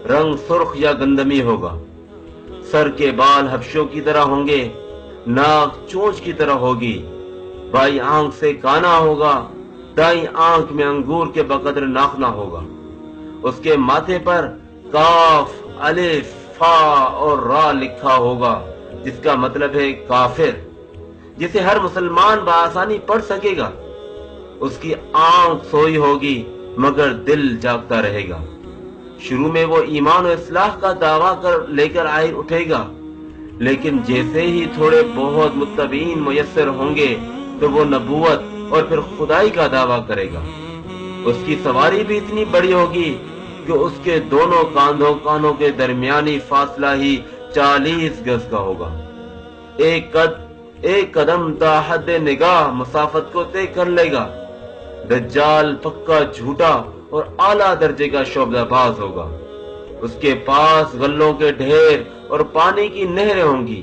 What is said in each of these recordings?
رنگ سرخ یا گندمی ہوگا، سر کے بال حبشوں کی طرح ہوں گے، ناک چونچ کی طرح ہوگی، بائیں آنکھ سے کانا ہوگا، دائیں آنکھ میں انگور کے بقدر ناخنا ہوگا۔ اس کے ماتھے پر کاف، الف، فا اور را لکھا ہوگا، جس کا مطلب ہے کافر، جسے ہر مسلمان بآسانی پڑھ سکے گا۔ اس کی آنکھ سوئی ہوگی مگر دل جاگتا رہے گا۔ شروع میں وہ ایمان و اصلاح کا دعویٰ لے کر آئے اٹھے گا، لیکن جیسے ہی تھوڑے بہت متبعین میسر ہوں گے تو وہ نبوت اور پھر خدائی کا دعویٰ کرے گا۔ اس کی سواری بھی اتنی بڑی ہوگی کہ اس کے دونوں کانوں کے درمیانی فاصلہ ہی 40 گز کا ہوگا۔ ایک قدم تا حد نگاہ مسافت کو طے کر لے گا۔ دجال پکا جھوٹا اور اعلیٰ درجے کا شعبدہ باز ہوگا۔ اس کے پاس غلوں کے ڈھیر اور پانی کی نہریں ہوں گی۔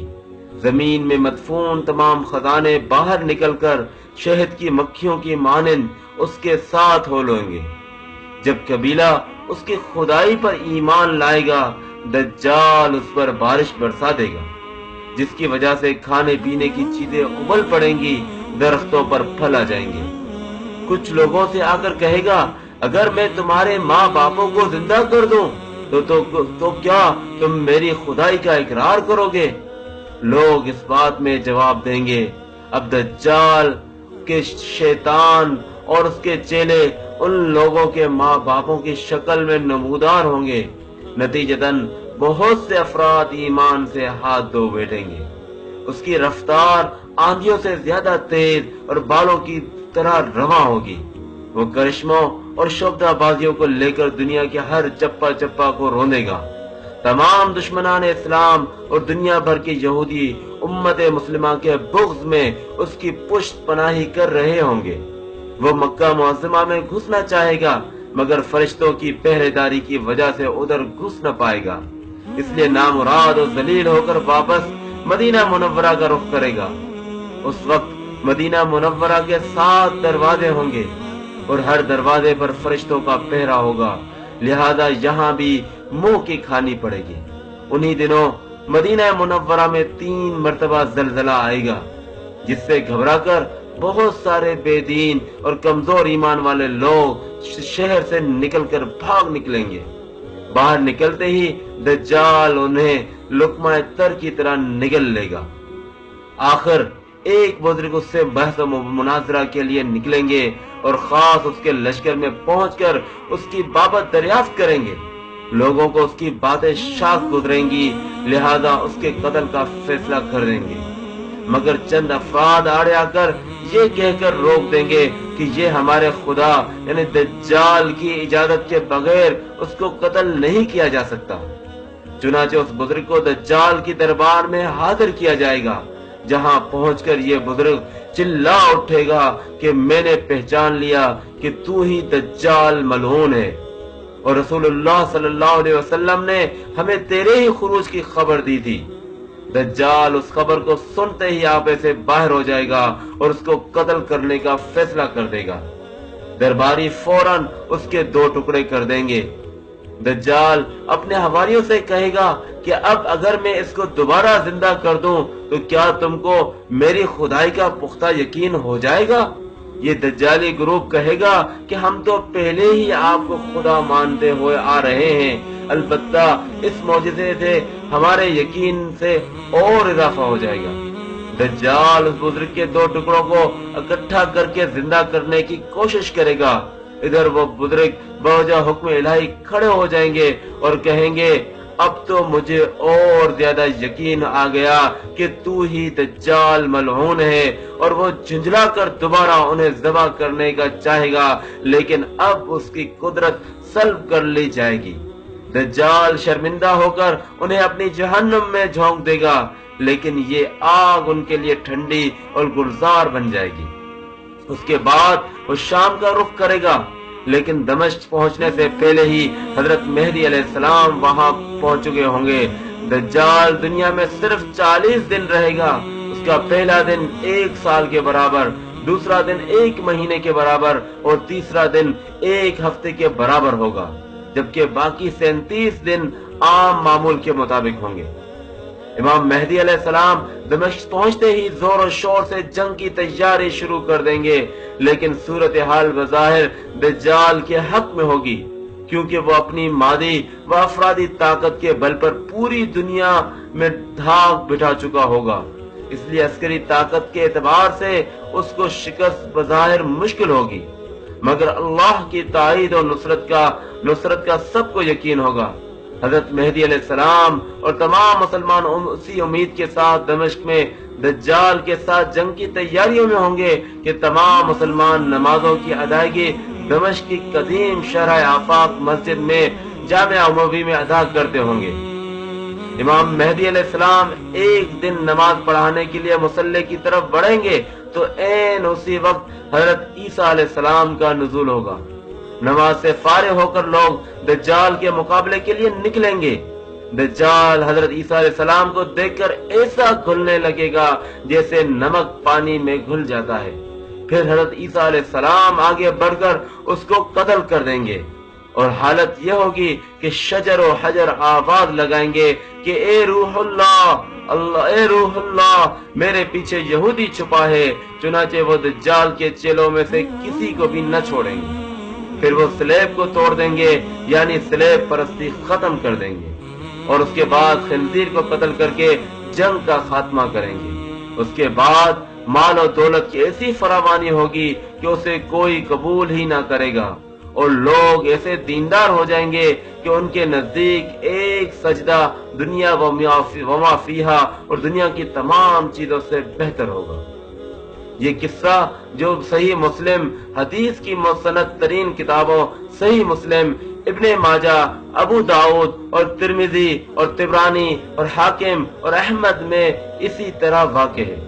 زمین میں مدفون تمام خزانے باہر نکل کر شہد کی مکھیوں کی مانند اس کے ساتھ ہو لیں گے۔ جب قبیلہ اس کی خدائی پر ایمان لائے گا، دجال اس پر بارش برسا دے گا، جس کی وجہ سے کھانے پینے کی چیزیں ابل پڑیں گی، درختوں پر پھل آ جائیں گے۔ کچھ لوگوں سے آ کر کہے گا، اگر میں تمہارے ماں باپوں کو زندہ کر دوں تو کیا تم میری خدائی کا اقرار کرو گے؟ لوگ اس بات میں جواب دیں گے، اب دجال کے شیطان اور اس کے چیلے ان لوگوں کے ماں باپوں کی شکل میں نمودار ہوں گے۔ نتیجتاً بہت سے افراد ایمان سے ہاتھ دھو بیٹھیں گے۔ اس کی رفتار آندھیوں سے زیادہ تیز اور بالوں کی طرح رواں ہوگی۔ وہ کرشموں اور شعبدہ بازیوں کو لے کر دنیا کے ہر چپا چپا کو روندے گا۔ تمام دشمنان اسلام اور دنیا بھر کے یہودی امت مسلمہ کے بغض میں اس کی پشت پناہی کر رہے ہوں گے۔ وہ مکہ معظمہ میں گھسنا چاہے گا، مگر فرشتوں کی پہرے داری کی وجہ سے ادھر گھس نہ پائے گا، اس لیے نامراد اور ذلیل ہو کر واپس مدینہ منورہ کا رخ کرے گا۔ اس وقت مدینہ منورہ کے 7 دروازے ہوں گے اور ہر دروازے پر فرشتوں کا پہرا ہوگا، لہذا یہاں بھی منہ کی کھانی پڑے گی۔ انہی دنوں مدینہ منورہ میں 3 مرتبہ زلزلہ آئے گا، جس سے گھبرا کر بہت سارے بے دین اور کمزور ایمان والے لوگ شہر سے نکل کر بھاگ نکلیں گے۔ باہر نکلتے ہی دجال انہیں لقمہ تر کی طرح نگل لے گا۔ آخر ایک بزرگ اس سے بحث و مناظرہ کے لیے نکلیں گے اور خاص اس کے لشکر میں پہنچ کر اس کی بابت دریافت کریں گے۔ لوگوں کو اس کی باتیں شاق گزریں گی، لہذا اس کے قتل کا فیصلہ کر دیں گے، مگر چند افراد آڑے آ کر یہ کہہ کر روک دیں گے کہ یہ ہمارے خدا یعنی دجال کی اجازت کے بغیر اس کو قتل نہیں کیا جا سکتا۔ چنانچہ اس بزرگ کو دجال کی دربار میں حاضر کیا جائے گا، جہاں پہنچ کر یہ بزرگ چلا اٹھے گا کہ میں نے پہچان لیا کہ تو ہی دجال ملعون ہے، اور رسول اللہ صلی اللہ علیہ وسلم نے ہمیں تیرے ہی خروج کی خبر دی تھی۔ دجال اس خبر کو سنتے ہی آپے سے باہر ہو جائے گا اور اس کو قتل کرنے کا فیصلہ کر دے گا۔ درباری فوراً اس کے 2 ٹکڑے کر دیں گے۔ دجال اپنے حواریوں سے کہے گا کہ اب اگر میں اس کو دوبارہ زندہ کر دوں تو کیا تم کو میری خدائی کا پختہ یقین ہو جائے گا؟ یہ دجالی گروپ کہے گا کہ ہم تو پہلے ہی آپ کو خدا مانتے ہوئے آ رہے ہیں، البتہ اس معجزے سے ہمارے یقین سے اور اضافہ ہو جائے گا۔ دجال اس بزرگ کے 2 ٹکڑوں کو اکٹھا کر کے زندہ کرنے کی کوشش کرے گا۔ ادھر وہ بزرگ بوجہ حکم الہی کھڑے ہو جائیں گے اور کہیں گے، اب تو مجھے اور زیادہ یقین آ گیا کہ تو ہی دجال ملعون ہے، اور وہ جھنجلا کر دوبارہ انہیں ذبح کرنے کا چاہے گا، لیکن اب اس کی قدرت سلب کر لی جائے گی۔ دجال شرمندہ ہو کر انہیں اپنی جہنم میں جھونک دے گا، لیکن یہ آگ ان کے لیے ٹھنڈی اور گلزار بن جائے گی۔ اس کے بعد وہ شام کا رخ کرے گا، لیکن دمشق پہنچنے سے پہلے ہی حضرت مہدی علیہ السلام وہاں پہنچ چکے ہوں گے۔ دجال دنیا میں صرف 40 دن رہے گا۔ اس کا پہلا دن 1 سال کے برابر، دوسرا دن 1 مہینے کے برابر اور تیسرا دن 1 ہفتے کے برابر ہوگا۔ جبکہ باقی 37 دن عام معمول کے مطابق ہوں گے۔ امام مہدی علیہ السلام دمشق پہنچتے ہی زور و شور سے جنگ کی تیاری شروع کر دیں گے، لیکن صورتحال بظاہر دجال کے حق میں ہوگی، کیونکہ وہ اپنی مادی و افرادی طاقت کے بل پر پوری دنیا میں دھاک بٹھا چکا ہوگا۔ اس لیے عسکری طاقت کے اعتبار سے اس کو شکست بظاہر مشکل ہوگی، مگر اللہ کی تائید اور نصرت کا سب کو یقین ہوگا۔ حضرت مہدی علیہ السلام اور تمام مسلمان اسی امید کے ساتھ دمشق میں دجال کے ساتھ جنگ کی تیاریوں میں ہوں گے کہ تمام مسلمان نمازوں کی ادائیگی دمشق کی قدیم شرح آفاق مسجد میں جامع اموی میں ادا کرتے ہوں گے۔ امام مہدی علیہ السلام ایک دن نماز پڑھانے کے لیے مصلی کی طرف بڑھیں گے تو عین اسی وقت حضرت عیسیٰ علیہ السلام کا نزول ہوگا۔ نماز سے فارغ ہو کر لوگ دجال کے مقابلے کے لیے نکلیں گے۔ دجال حضرت عیسیٰ علیہ السلام کو دیکھ کر ایسا گھلنے لگے گا جیسے نمک پانی میں گھل جاتا ہے۔ پھر حضرت عیسیٰ علیہ السلام آگے بڑھ کر اس کو قتل کر دیں گے، اور حالت یہ ہوگی کہ شجر و حجر آواز لگائیں گے کہ اے روح اللہ میرے پیچھے یہودی چھپا ہے، چنانچہ وہ دجال کے چیلوں میں سے کسی کو بھی نہ چھوڑیں گے۔ پھر وہ سلیب کو توڑ دیں گے، یعنی سلیب پرستی ختم کر دیں گے، اور اس کے بعد خنزیر کو قتل کر کے جنگ کا خاتمہ کریں گے۔ اس کے بعد مال و دولت کی ایسی فراوانی ہوگی کہ اسے کوئی قبول ہی نہ کرے گا، اور لوگ ایسے دیندار ہو جائیں گے کہ ان کے نزدیک ایک سجدہ دنیا وما فیہا اور دنیا کی تمام چیزوں سے بہتر ہوگا۔ یہ قصہ جو صحیح مسلم حدیث کی مستند ترین کتابوں صحیح مسلم، ابن ماجہ، ابو داؤد اور ترمذی اور طبرانی اور حاکم اور احمد میں اسی طرح واقع ہے۔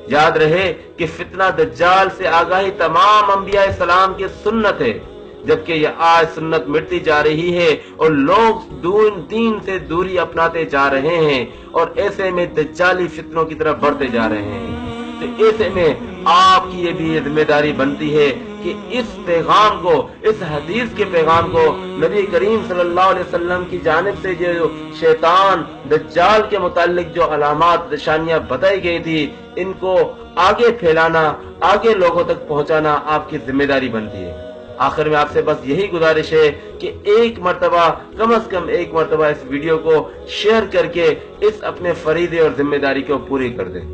یاد رہے کہ فتنہ دجال سے آگاہی تمام انبیاء اسلام کی سنت ہے، جبکہ یہ آج سنت مٹتی جا رہی ہے اور لوگ دین سے دوری اپناتے جا رہے ہیں اور ایسے میں دجالی فتنوں کی طرف بڑھتے جا رہے ہیں۔ تو ایسے میں آپ کی یہ بھی ذمہ داری بنتی ہے کہ اس پیغام کو، اس حدیث کے پیغام کو، نبی کریم صلی اللہ علیہ وسلم کی جانب سے جو شیطان دجال کے متعلق جو علامات نشانیاں بتائی گئی تھی، ان کو آگے پھیلانا، آگے لوگوں تک پہنچانا آپ کی ذمہ داری بنتی ہے۔ آخر میں آپ سے بس یہی گزارش ہے کہ ایک مرتبہ، کم از کم ایک مرتبہ اس ویڈیو کو شیئر کر کے اس اپنے فریضے اور ذمہ داری کو پوری کر دیں۔